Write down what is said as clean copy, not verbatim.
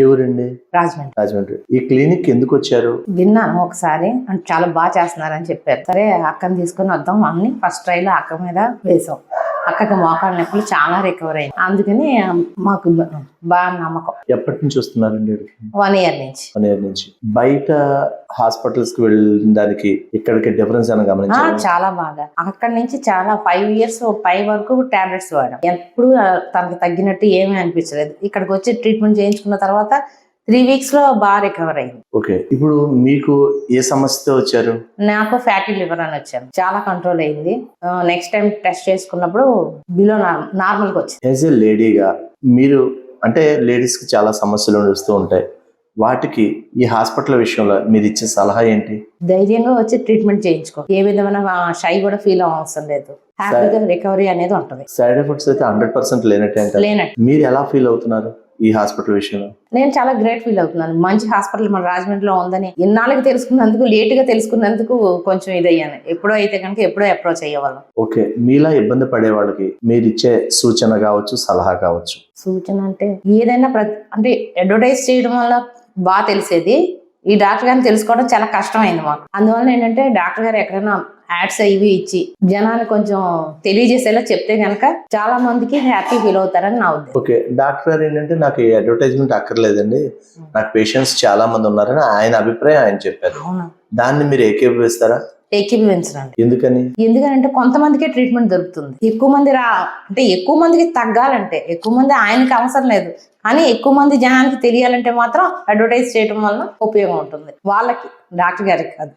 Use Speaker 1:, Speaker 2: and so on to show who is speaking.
Speaker 1: ఏ ఊరండి?
Speaker 2: రాజమండ్రి.
Speaker 1: రాజమండ్రి. ఈ క్లినిక్ ఎందుకు వచ్చారు?
Speaker 2: విన్నాను ఒకసారి, అంటే చాలా బాగా చేస్తున్నారని చెప్పారు. సరే అక్కని తీసుకుని వద్దాం అని ఫస్ట్ ట్రైలో అక్క మీద వేసాం. అక్కకి మోకాళ్ళ నొప్పులు చాలా రికవర్ అయింది. అందుకని మాకు బాగా నమ్మకం.
Speaker 1: ఎప్పటి నుంచి వస్తున్నారండి?
Speaker 2: 1 year నుంచి.
Speaker 1: 1 year నుంచి. బయట హాస్పిటల్స్ కి వెళ్ళిన దానికి ఇక్కడికి డిఫరెన్స్ అని గమనించారు?
Speaker 2: చాలా బాగా. అక్కడి నుంచి చాలా 5 years పై వరకు టాబ్లెట్స్ వాడాం. ఎప్పుడు తనకి తగ్గినట్టు ఏమీ అనిపించలేదు. ఇక్కడికి వచ్చి ట్రీట్మెంట్ చేయించుకున్న తర్వాత 3 weeks లో బాగా రికవర్ అయింది.
Speaker 1: ఓకే. ఇప్పుడు మీకు ఏ సమస్యతో వచ్చారు?
Speaker 2: నాకు ఫ్యాటీ లివర్ అని వచ్చాను. చాలా కంట్రోల్ అయింది. నెక్స్ట్ టైం టెస్ట్ చేసుకున్నప్పుడు బిలో నార్మల్గా వచ్చింది.
Speaker 1: యాజ్ ఏ లేడీగా మీరు, అంటే లేడీస్ కి చాలా సమస్యలు వస్తూ ఉంటాయి, వాటికి ఈ హాస్పిటల్ విషయంలో మీరు ఇచ్చే సలహా ఏంటి?
Speaker 2: ధైర్యంగా వచ్చి ట్రీట్మెంట్ చేయించుకో. ఏ విధమైన షై కూడా ఫీల్ అవసరం లేదు. హ్యాపీగా రికవరీ అనేది ఉంటుంది.
Speaker 1: సైడ్ ఎఫెక్ట్స్ అయితే 100% లేనట్టు. మీరు ఎలా ఫీల్ అవుతున్నారు ఈ హాస్పిటల్ విషయంలో?
Speaker 2: నేను చాలా గ్రేట్ ఫీల్ అవుతున్నాను. మంచి హాస్పిటల్ మన రాజమండ్రిలో ఉందని ఇన్నాళ్ళకి తెలుసుకున్నందుకు, లేటుగా తెలుసుకున్నందుకు కొంచెం ఇదయ్యాను. ఎప్పుడో అయితే కనుక ఎప్పుడో అప్రోచ్ అయ్యేవాళ్ళం.
Speaker 1: ఓకే. మీలా ఇబ్బంది పడే వాళ్ళకి మీరు ఇచ్చే సూచన కావచ్చు, సలహా కావచ్చు?
Speaker 2: సూచన అంటే ఏదైనా అంటే అడ్వర్టైజ్ చేయడం వల్ల బాగా తెలిసేది. ఈ డాక్టర్ గారిని తెలుసుకోవడం చాలా కష్టమైంది మాకు. అందువల్ల ఏంటంటే డాక్టర్ గారు ఎక్కడైనా యాడ్స్ ఇవి ఇచ్చి జనాన్ని కొంచెం తెలియజేసేలా చెప్తే కనుక చాలా మందికి హ్యాపీ ఫీల్ అవుతారని నా ఉద్దేశం.
Speaker 1: ఓకే. డాక్టర్ గారు ఏంటంటే నాకు ఈ అడ్వర్టైజ్మెంట్ అక్కర్లేదండి, నాకు పేషెంట్స్ చాలా మంది ఉన్నారని ఆయన అభిప్రాయం ఆయన చెప్పారు. దాన్ని మీరు ఏకీభవిస్తారా?
Speaker 2: ఏకీభవించరండి.
Speaker 1: ఎందుకని?
Speaker 2: ఎందుకంటే కొంతమందికే ట్రీట్మెంట్ దొరుకుతుంది. ఎక్కువ మంది అంటే ఎక్కువ మందికి తగ్గాలంటే, ఎక్కువ మంది ఆయనకి అవసరం లేదు, కానీ ఎక్కువ మంది జనానికి తెలియాలంటే మాత్రం అడ్వర్టైజ్ చేయడం వల్ల ఉపయోగం ఉంటుంది వాళ్ళకి, డాక్టర్ గారికి కాదు.